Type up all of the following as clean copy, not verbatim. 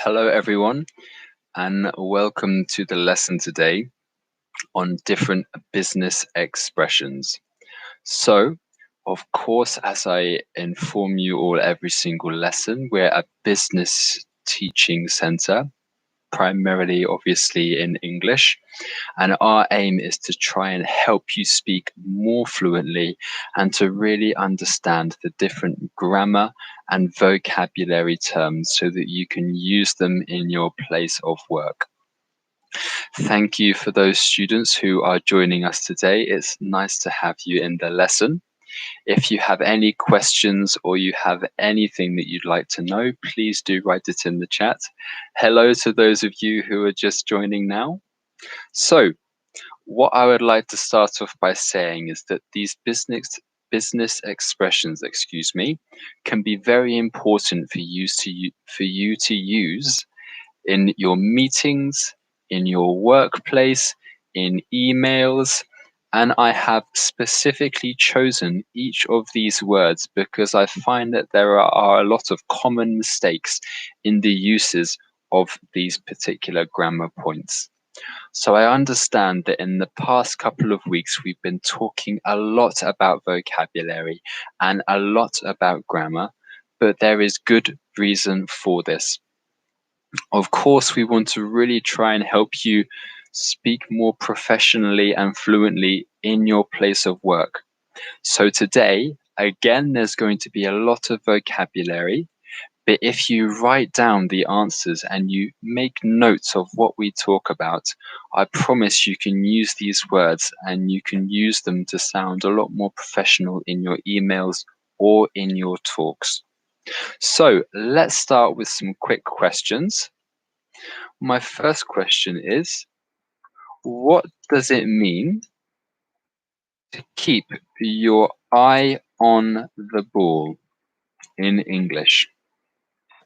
Hello everyone, and welcome to the lesson today on different business expressions. So, of course, as I inform you all every single lesson, we're a business teaching center, primarily obviously in English. And our aim is to try and help you speak more fluently and to really understand the different grammar and vocabulary terms so that you can use them in your place of work. Thank you for those students who are joining us today. It's nice to have you in the lesson. If you have any questions or you have anything that you'd like to know, please do write it in the chat. Hello to those of you who are just joining now. So, what I would like to start off by saying is that these business expressions, can be very important for you to use in your meetings, in your workplace, in emails. And I have specifically chosen each of these words because I find that there are a lot of common mistakes in the uses of these particular grammar points. So I understand that in the past couple of weeks, we've been talking a lot about vocabulary and a lot about grammar, but there is good reason for this. Of course, we want to really try and help you speak more professionally and fluently in your place of work. So today, again, there's going to be a lot of vocabulary. But if you write down the answers and you make notes of what we talk about, I promise you can use these words and you can use them to sound a lot more professional in your emails or in your talks. So let's start with some quick questions. My first question is, what does it mean to keep your eye on the ball in English?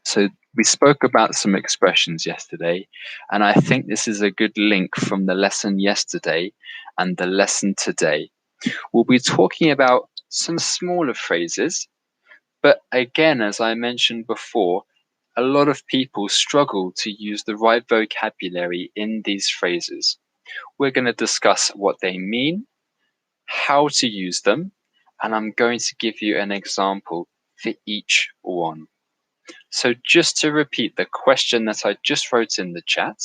So we spoke about some expressions yesterday, and I think this is a good link from the lesson yesterday and the lesson today. We'll be talking about some smaller phrases, but again, as I mentioned before, a lot of people struggle to use the right vocabulary in these phrases. We're going to discuss what they mean, how to use them, and I'm going to give you an example for each one. So just to repeat the question that I just wrote in the chat,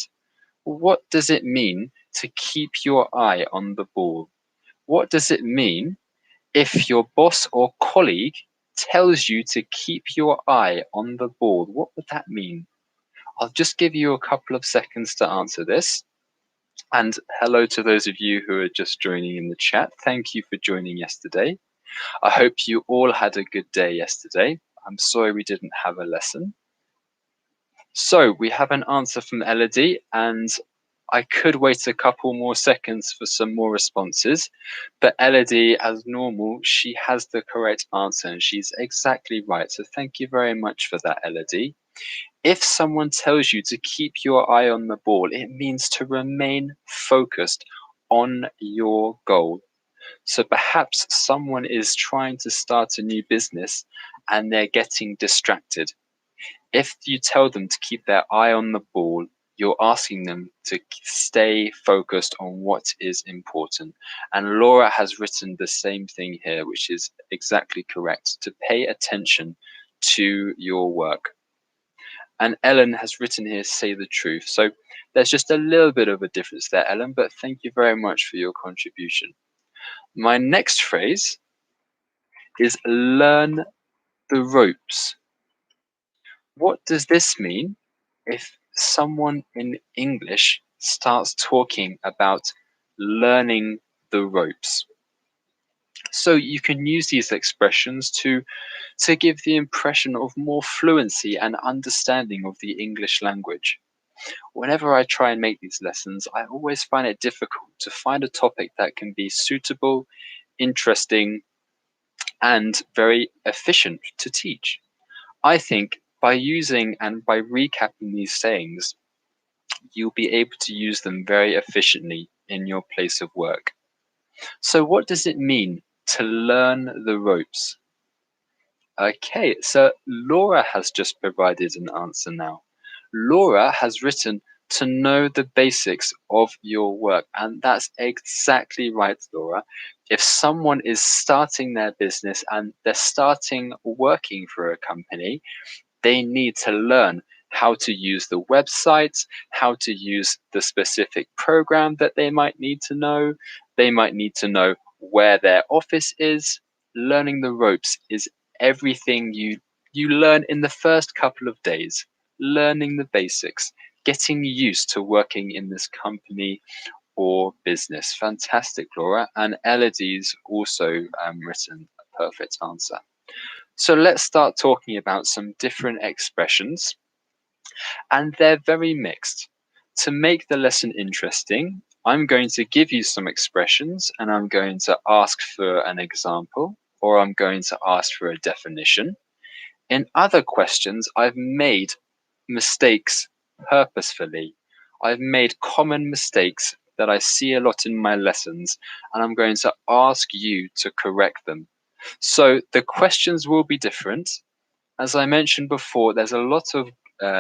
what does it mean to keep your eye on the ball? What does it mean if your boss or colleague tells you to keep your eye on the ball? What would that mean? I'll just give you a couple of seconds to answer this. And hello to those of you who are just joining in the chat. Thank you for joining yesterday. I hope you all had a good day yesterday. I'm sorry we didn't have a lesson. So we have an answer from Elodie, and I could wait a couple more seconds for some more responses, but Elodie, as normal, she has the correct answer and she's exactly right. So thank you very much for that, Elodie. If someone tells you to keep your eye on the ball, it means to remain focused on your goal. So perhaps someone is trying to start a new business and they're getting distracted. If you tell them to keep their eye on the ball, you're asking them to stay focused on what is important. And Laura has written the same thing here, which is exactly correct, to pay attention to your work. And Ellen has written here, say the truth. So there's just a little bit of a difference there, Ellen, but thank you very much for your contribution. My next phrase is learn the ropes. What does this mean if someone in English starts talking about learning the ropes? So you can use these expressions to give the impression of more fluency and understanding of the English language. Whenever I try and make these lessons, I always find it difficult to find a topic that can be suitable, interesting, and very efficient to teach. I think by using and by recapping these sayings, you'll be able to use them very efficiently in your place of work. So what does it mean to learn the ropes? Okay, so Laura has just provided an answer now. Laura has written to know the basics of your work. And that's exactly right, Laura. If someone is starting their business and they're starting working for a company, they need to learn how to use the website, how to use the specific program that they might need to know. They might need to know where their office is. Learning the ropes is everything you learn in the first couple of days. Learning the basics, getting used to working in this company or business. Fantastic, Laura. And Elodie's also written a perfect answer. So let's start talking about some different expressions, and they're very mixed. To make the lesson interesting, I'm going to give you some expressions and I'm going to ask for an example, or I'm going to ask for a definition. In other questions, I've made mistakes purposefully. I've made common mistakes that I see a lot in my lessons, and I'm going to ask you to correct them. So the questions will be different. As I mentioned before, there's a lot of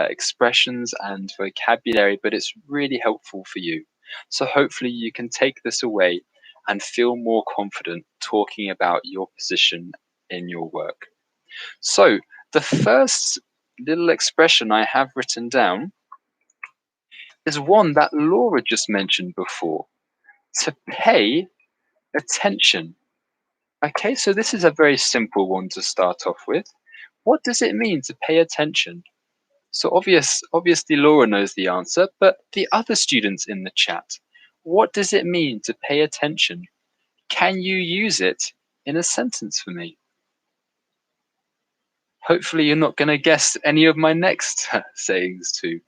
expressions and vocabulary, but it's really helpful for you. So hopefully you can take this away and feel more confident talking about your position in your work. So the first little expression I have written down is one that Laura just mentioned before, to pay attention. Okay, so this is a very simple one to start off with. What does it mean to pay attention? So obviously Laura knows the answer, but the other students in the chat, what does it mean to pay attention? Can you use it in a sentence for me? Hopefully you're not going to guess any of my next sayings too.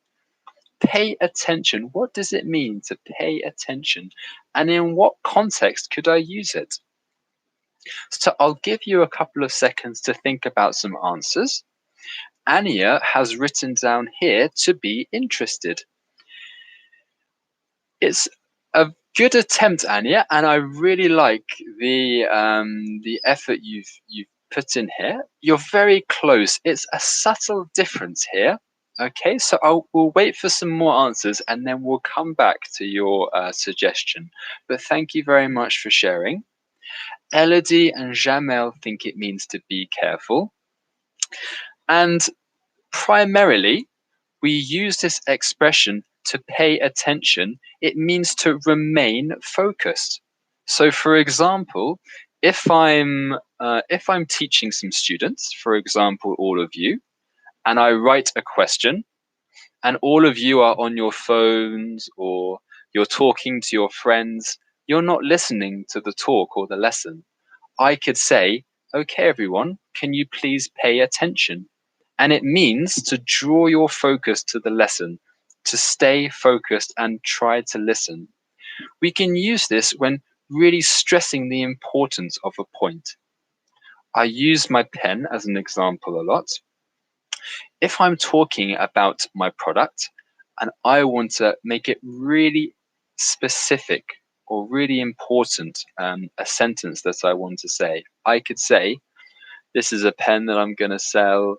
Pay attention. What does it mean to pay attention? And in what context could I use it? So I'll give you a couple of seconds to think about some answers. Anya has written down here to be interested. It's a good attempt, Anya, and I really like the effort you've put in here. You're very close. It's a subtle difference here. Okay, so we'll wait for some more answers and then we'll come back to your suggestion. But thank you very much for sharing. Elodie and Jamel think it means to be careful. And primarily, we use this expression to pay attention. It means to remain focused. So for example, if I'm teaching some students, for example, all of you, and I write a question, and all of you are on your phones or you're talking to your friends, you're not listening to the talk or the lesson. I could say, okay, everyone, can you please pay attention? And it means to draw your focus to the lesson, to stay focused and try to listen. We can use this when really stressing the importance of a point. I use my pen as an example a lot. If I'm talking about my product and I want to make it really specific or really important, a sentence that I want to say, I could say, this is a pen that I'm going to sell.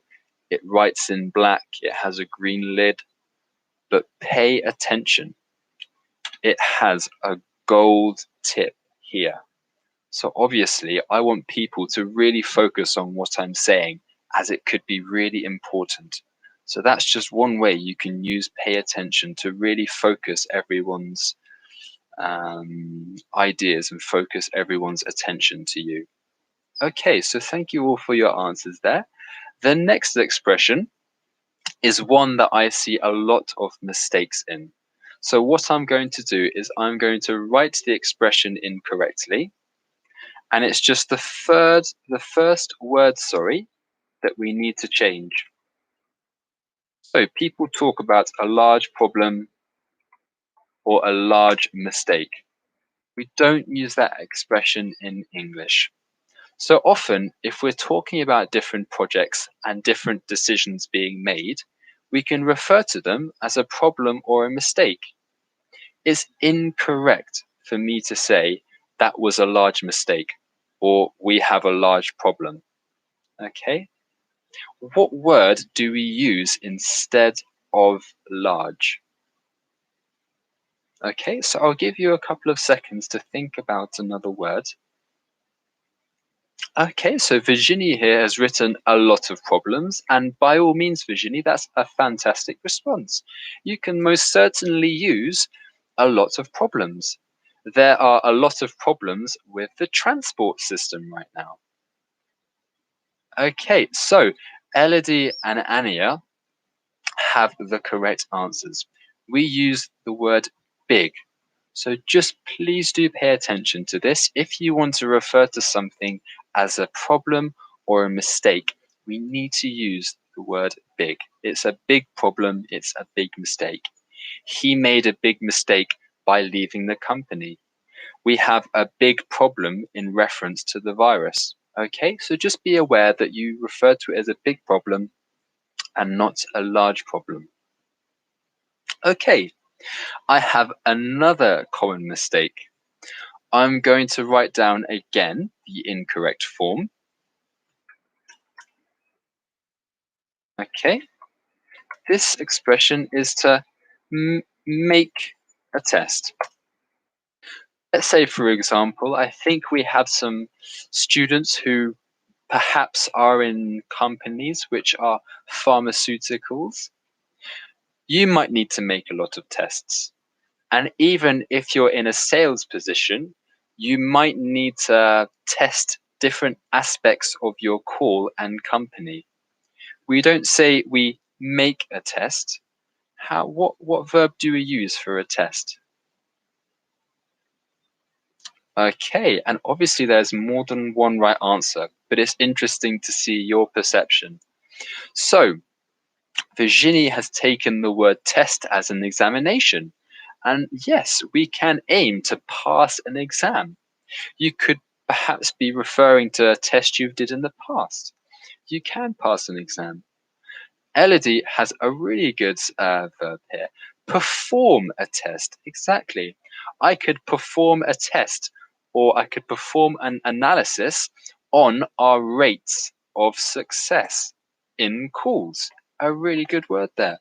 It writes in black. It has a green lid. But pay attention. It has a gold tip here. So obviously, I want people to really focus on what I'm saying, as it could be really important. So that's just one way you can use pay attention to really focus everyone's ideas and focus everyone's attention to you. Okay, so thank you all for your answers there. The next expression is one that I see a lot of mistakes in. So what I'm going to do is I'm going to write the expression incorrectly, and it's just the first word, sorry, that we need to change. So people talk about a large problem or a large mistake. We don't use that expression in English. So often, if we're talking about different projects and different decisions being made, we can refer to them as a problem or a mistake. It's incorrect for me to say that was a large mistake or we have a large problem. Okay? What word do we use instead of large. Okay, so I'll give you a couple of seconds to think about another word. Okay, so Virginie here has written a lot of problems, and by all means, Virginie, that's a fantastic response. You can most certainly use a lot of problems. There are a lot of problems with the transport system right now. Okay, so Elodie and Ania have the correct answers. We use the word big. So just please do pay attention to this. If you want to refer to something as a problem or a mistake, we need to use the word big. It's a big problem, it's a big mistake. He made a big mistake by leaving the company. We have a big problem in reference to the virus. Okay, so just be aware that you refer to it as a big problem and not a large problem. Okay, I have another common mistake. I'm going to write down again the incorrect form. Okay, this expression is to make a test. Let's say, for example, I think we have some students who perhaps are in companies which are pharmaceuticals. You might need to make a lot of tests. And even if you're in a sales position, you might need to test different aspects of your call and company. We don't say we make a test. What verb do we use for a test? Okay, and obviously there's more than one right answer, but it's interesting to see your perception. So, Virginie has taken the word test as an examination. And yes, we can aim to pass an exam. You could perhaps be referring to a test you did in the past. You can pass an exam. Elodie has a really good verb here. Perform a test. Exactly. I could perform a test, or I could perform an analysis on our rates of success in calls. A really good word there.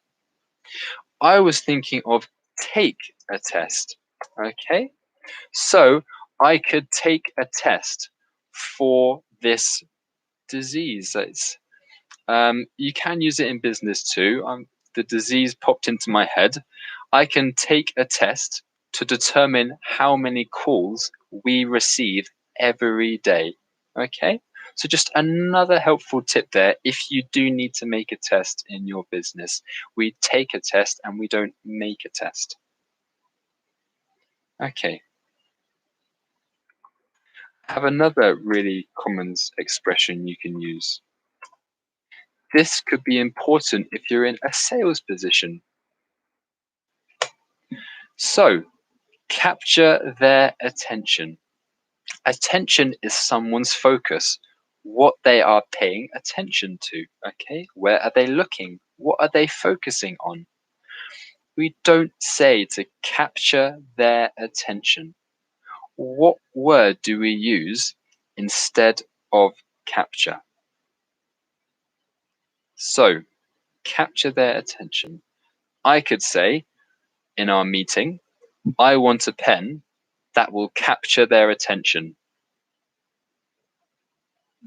I was thinking of take a test. Okay. So I could take a test for this disease. You can use it in business too. The disease popped into my head. I can take a test to determine how many calls we receive every day. Okay, so just another helpful tip there. If you do need to make a test in your business, we take a test and we don't make a test. Okay, I have another really common expression you can use. This could be important if you're in a sales position. So, capture their attention. Attention is someone's focus, what they are paying attention to. Okay, where are they looking? What are they focusing on? We don't say to capture their attention. What word do we use instead of capture? So, capture their attention. I could say in our meeting, I want a pen that will capture their attention.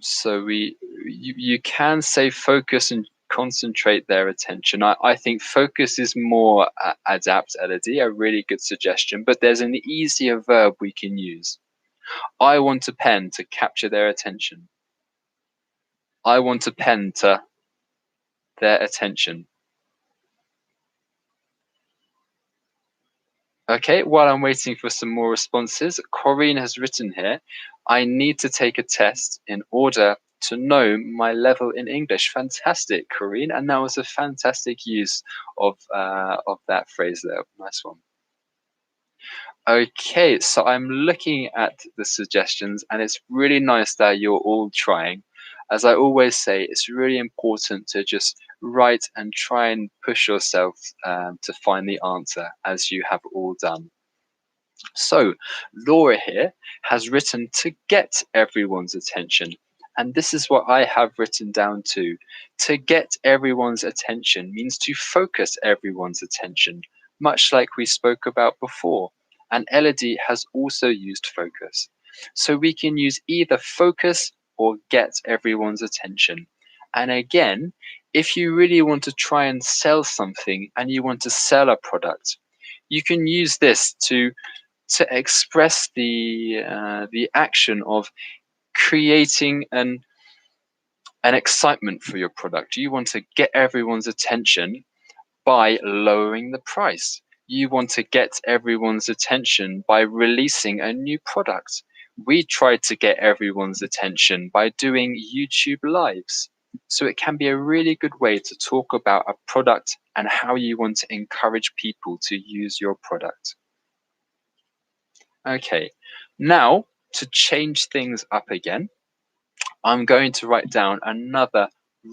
So you can say focus and concentrate their attention. I think focus is more adapt, Elodie, a really good suggestion, but there's an easier verb we can use. I want a pen to capture their attention. I want a pen to their attention. Okay, while I'm waiting for some more responses, Corinne has written here, I need to take a test in order to know my level in English. Fantastic, Corinne, and that was a fantastic use of that phrase there. Nice one. Okay, so I'm looking at the suggestions, and it's really nice that you're all trying. As I always say, it's really important to just write and try and push yourself to find the answer, as you have all done. So, Laura here has written to get everyone's attention, And this is what I have written down too. To get everyone's attention means to focus everyone's attention, much like we spoke about before. And Elodie has also used focus. So we can use either focus or get everyone's attention. And again, if you really want to try and sell something and you want to sell a product, you can use this to express the action of creating an excitement for your product. You want to get everyone's attention by lowering the price. You want to get everyone's attention by releasing a new product. We tried to get everyone's attention by doing YouTube lives. So it can be a really good way to talk about a product and how you want to encourage people to use your product. Okay, now to change things up again, I'm going to write down another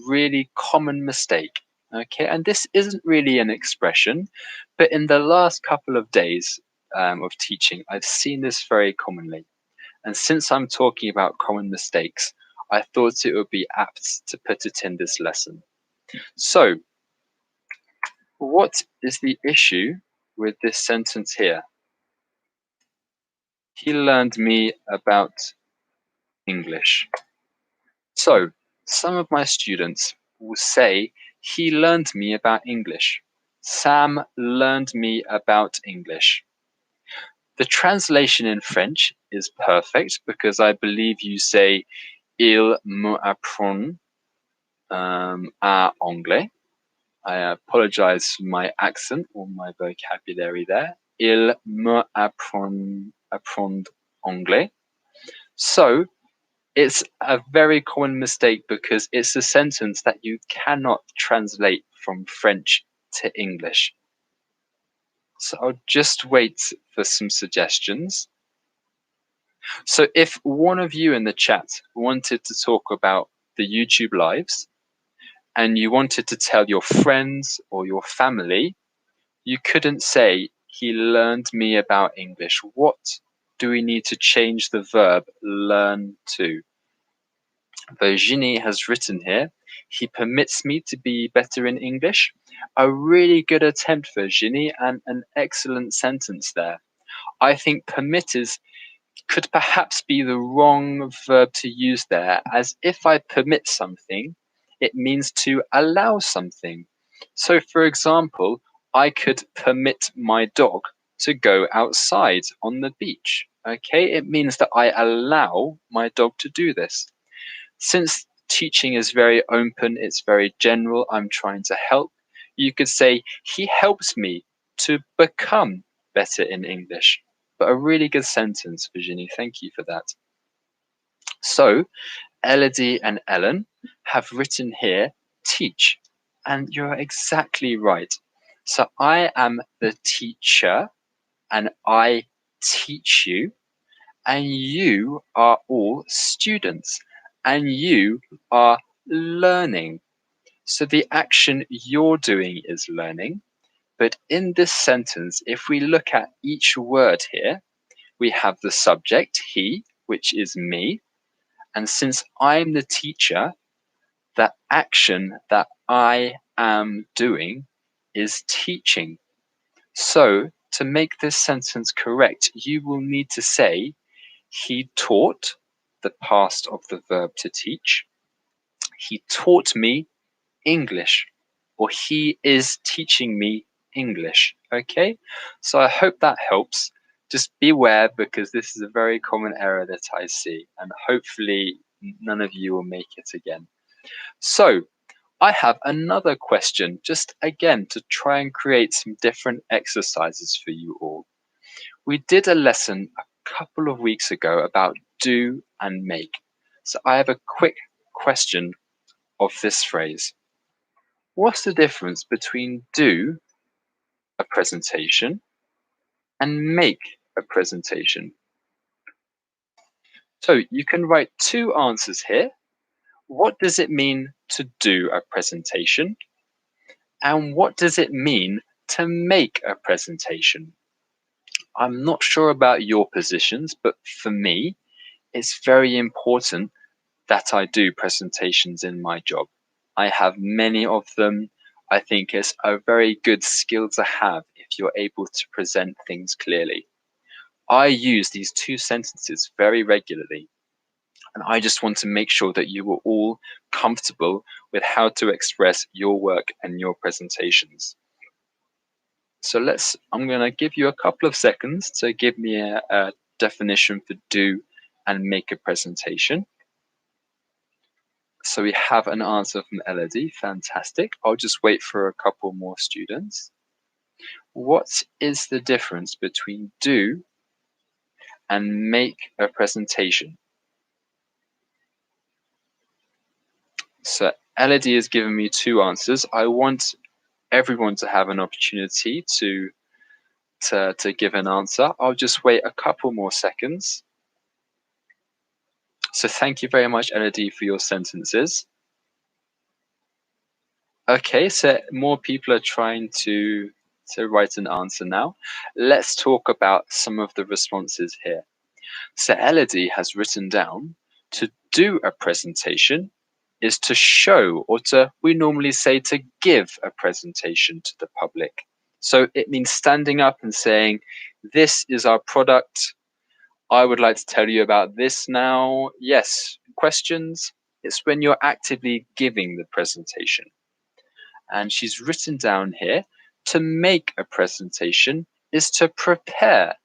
really common mistake. Okay, and this isn't really an expression, but in the last couple of days of teaching, I've seen this very commonly. And since I'm talking about common mistakes, I thought it would be apt to put it in this lesson. So, what is the issue with this sentence here? He learned me about English. So, some of my students will say, he learned me about English. Sam learned me about English. The translation in French is perfect because I believe you say, il m'apprend à anglais. I apologize for my accent or my vocabulary there. Il m'apprend anglais. So, it's a very common mistake because it's a sentence that you cannot translate from French to English. So I'll just wait for some suggestions. So if one of you in the chat wanted to talk about the YouTube lives and you wanted to tell your friends or your family, you couldn't say, he learned me about English. What do we need to change the verb learn to? Virginie has written here, he permits me to be better in English. A really good attempt, Virginie, and an excellent sentence there. I think could perhaps be the wrong verb to use there, as if I permit something, it means to allow something. So, for example, I could permit my dog to go outside on the beach. Okay, it means that I allow my dog to do this. Since teaching is very open, it's very general, I'm trying to help, you could say, he helps me to become better in English. But a really good sentence, Virginie, thank you for that. So, Elodie and Ellen have written here, teach, and you're exactly right. So I am the teacher and I teach you, and you are all students and you are learning. So the action you're doing is learning. But in this sentence, if we look at each word here, we have the subject, he, which is me. And since I'm the teacher, the action that I am doing is teaching. So to make this sentence correct, you will need to say, he taught, the past of the verb to teach. He taught me English, or he is teaching me English. Okay, so I hope that helps. Just beware because this is a very common error that I see, and hopefully none of you will make it again. So I have another question, just again to try and create some different exercises for you all. We did a lesson a couple of weeks ago about do and make. So I have a quick question of this phrase. What's the difference between do a presentation and make a presentation? So you can write two answers here. What does it mean to do a presentation? And what does it mean to make a presentation? I'm not sure about your positions, but for me, it's very important that I do presentations in my job. I have many of them. I think it's a very good skill to have if you're able to present things clearly. I use these two sentences very regularly, and I just want to make sure that you are all comfortable with how to express your work and your presentations. So I'm going to give you a couple of seconds to give me a definition for do and make a presentation. So we have an answer from Elodie. Fantastic. I'll just wait for a couple more students. What is the difference between do and make a presentation? So Elodie has given me two answers. I want everyone to have an opportunity to give an answer. I'll just wait a couple more seconds. So thank you very much, Elodie, for your sentences. Okay, so more people are trying to write an answer now. Let's talk about some of the responses here. So Elodie has written down to do a presentation is to show, or we normally say to give a presentation to the public. So it means standing up and saying, this is our product. I would like to tell you about this now. Yes, questions? It's when you're actively giving the presentation. And she's written down here, to make a presentation is to prepare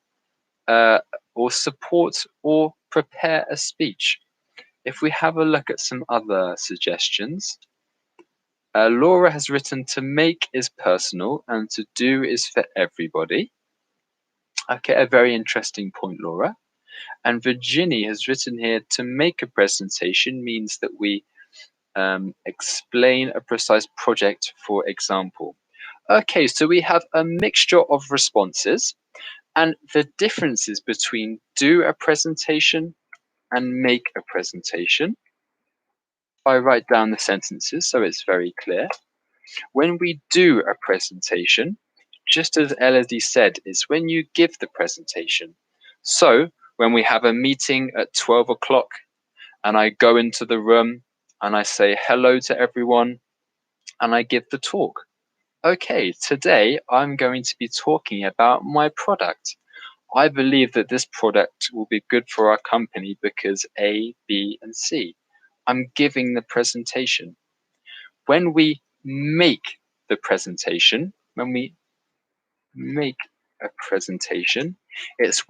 or support or prepare a speech. If we have a look at some other suggestions, Laura has written to make is personal and to do is for everybody. Okay, a very interesting point, Laura. And Virginie has written here, to make a presentation means that we explain a precise project, for example. Okay, so we have a mixture of responses, and the differences between do a presentation and make a presentation. I write down the sentences so it's very clear. When we do a presentation, just as Elodie said, is when you give the presentation. So when we have a meeting at 12 o'clock and I go into the room and I say hello to everyone and I give the talk. Okay, today I'm going to be talking about my product. I believe that this product will be good for our company because A, B, and C. I'm giving the presentation. When we make the presentation, it's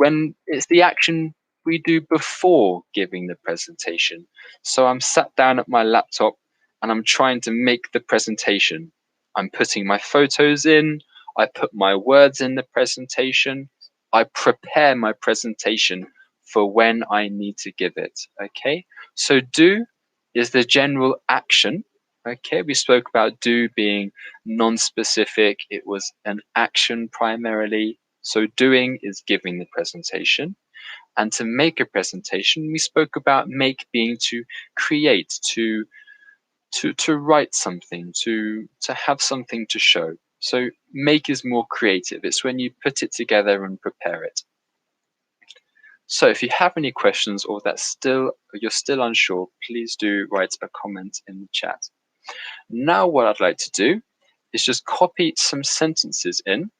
the action we do before giving the presentation. So I'm sat down at my laptop and I'm trying to make the presentation. I'm putting my photos in, I put my words in the presentation, I prepare my presentation for when I need to give it. Okay, so do is the general action. Okay, we spoke about do being non-specific. It was an action primarily. So doing is giving the presentation. And to make a presentation, we spoke about make being to create, to write something, to have something to show. So make is more creative. It's when you put it together and prepare it. So if you have any questions or you're still unsure, please do write a comment in the chat. Now what I'd like to do is just copy some sentences in,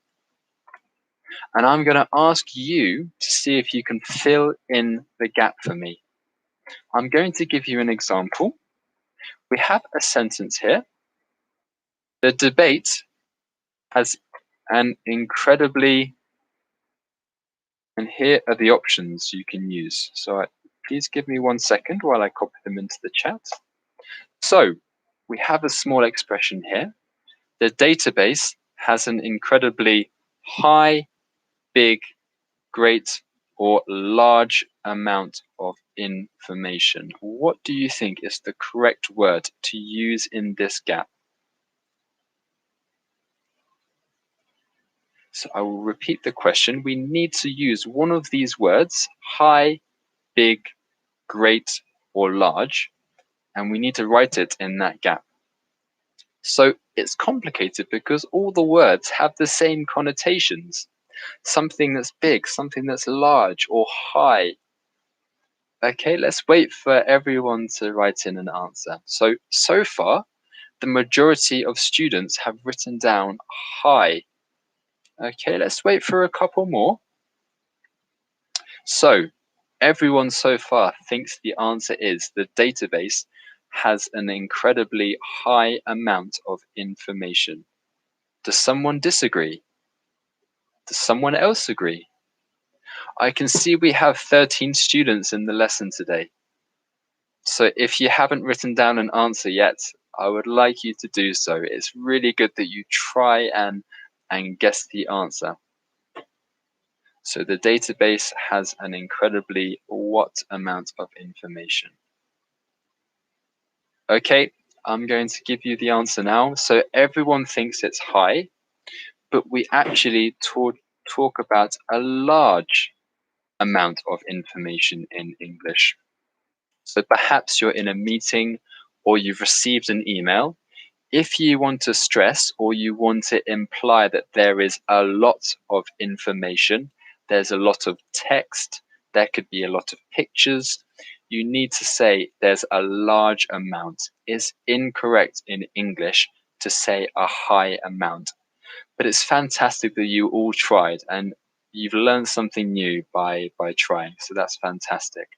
and I'm going to ask you to see if you can fill in the gap for me. I'm going to give you an example. We have a sentence here. The debate has an incredibly, and here are the options you can use. So please give me 1 second while I copy them into the chat. So we have a small expression here. The database has an incredibly high, big, great, or large amount of information. What do you think is the correct word to use in this gap? So I will repeat the question. We need to use one of these words, high, big, great, or large, and we need to write it in that gap. So it's complicated because all the words have the same connotations. Something that's big, something that's large or high. Okay, let's wait for everyone to write in an answer. So far, the majority of students have written down hi. Okay, let's wait for a couple more. So, everyone so far thinks the answer is the database has an incredibly high amount of information. Does someone disagree? Does someone else agree? I can see we have 13 students in the lesson today. So if you haven't written down an answer yet, I would like you to do so. It's really good that you try and guess the answer. So the database has an incredibly what amount of information? Okay, I'm going to give you the answer now. So everyone thinks it's high, but we actually talk about a large amount of information in English. So perhaps you're in a meeting or you've received an email. If you want to stress or you want to imply that there is a lot of information, there's a lot of text, there could be a lot of pictures, you need to say there's a large amount. It's incorrect in English to say a high amount. But it's fantastic that you all tried and you've learned something new by trying. So that's fantastic.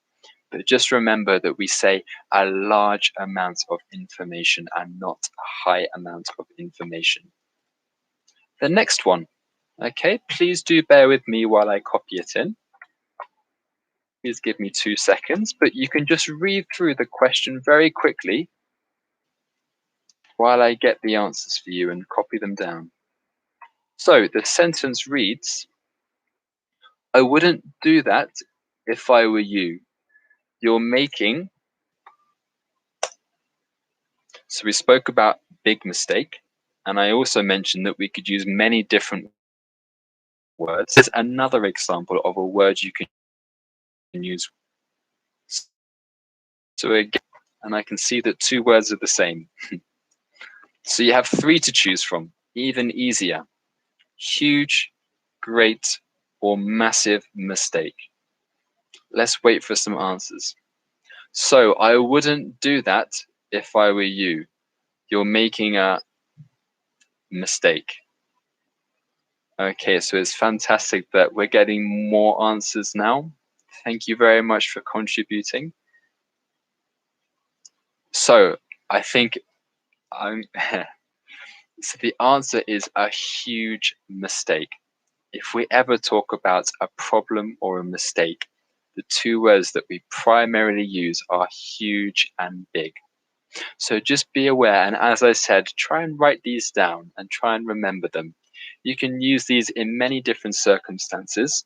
But just remember that we say a large amount of information and not a high amount of information. The next one, okay, please do bear with me while I copy it in. Please give me 2 seconds, but you can just read through the question very quickly while I get the answers for you and copy them down. So the sentence reads, I wouldn't do that if I were you. You're making. So we spoke about big mistake, and I also mentioned that we could use many different words. There's another example of a word you can use. So again, and I can see that 2 words are the same. So you have 3 to choose from, even easier. Huge, great, or massive mistake. Let's wait for some answers. So I wouldn't do that if I were you. You're making a mistake. Okay, so it's fantastic that we're getting more answers now. Thank you very much for contributing. So I think I'm so the answer is a huge mistake. If we ever talk about a problem or a mistake, the 2 words that we primarily use are huge and big. So just be aware, and as I said, try and write these down and try and remember them. You can use these in many different circumstances.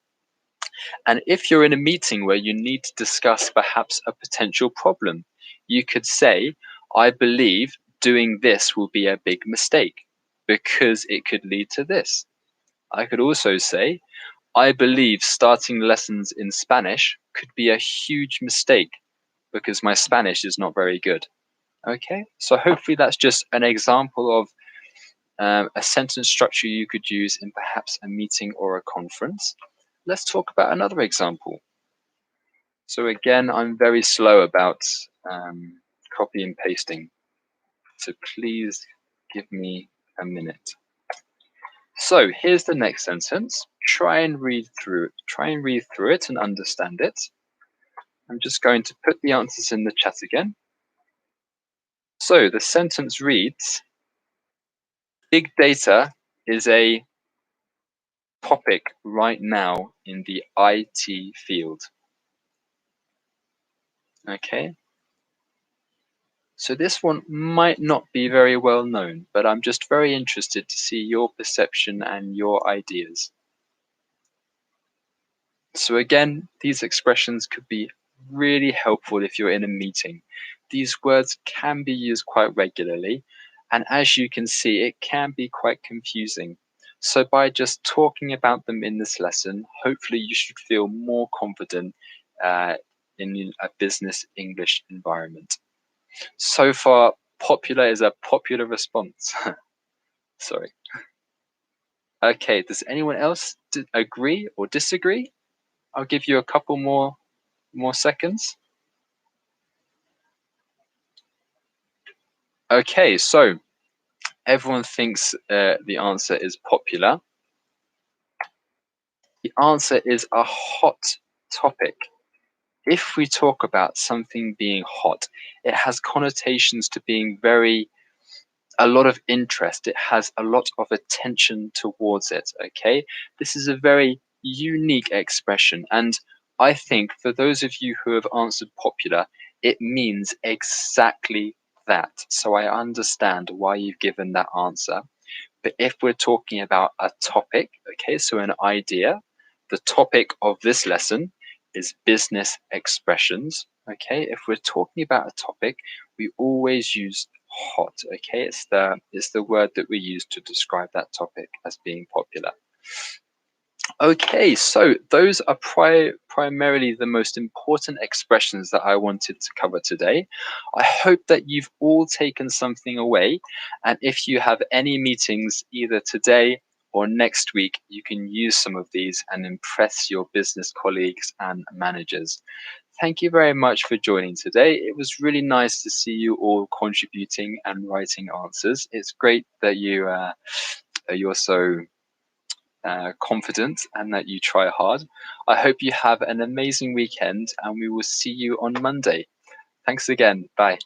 And if you're in a meeting where you need to discuss perhaps a potential problem, you could say, I believe doing this will be a big mistake because it could lead to this. I could also say, I believe starting lessons in Spanish could be a huge mistake because my Spanish is not very good. Okay, so hopefully that's just an example of a sentence structure you could use in perhaps a meeting or a conference. Let's talk about another example. So again, I'm very slow about copy and pasting. So please give me a minute. So here's the next sentence. Try and read through it and understand it. I'm just going to put the answers in the chat again. So the sentence reads, big data is a topic right now in the IT field. Okay. So this one might not be very well known, but I'm just very interested to see your perception and your ideas. So again, these expressions could be really helpful if you're in a meeting. These words can be used quite regularly, and as you can see, it can be quite confusing. So by just talking about them in this lesson, hopefully you should feel more confident in a business English environment. So far, popular is a popular response. Sorry. Okay, does anyone else agree or disagree? I'll give you a couple more seconds. Okay, so everyone thinks the answer is popular. The answer is a hot topic. If we talk about something being hot, it has connotations to being a lot of interest. It has a lot of attention towards it. Okay. This is a very unique expression. And I think for those of you who have answered popular, it means exactly that. So I understand why you've given that answer. But if we're talking about a topic, okay, so an idea, the topic of this lesson is business expressions. Okay, if we're talking about a topic, we always use hot. Okay, it's the word that we use to describe that topic as being popular. Okay, so those are primarily the most important expressions that I wanted to cover today. I hope that you've all taken something away, and if you have any meetings either today or next week, you can use some of these and impress your business colleagues and managers. Thank you very much for joining today. It was really nice to see you all contributing and writing answers. It's great that you're so confident and that you try hard. I hope you have an amazing weekend and we will see you on Monday. Thanks again. Bye.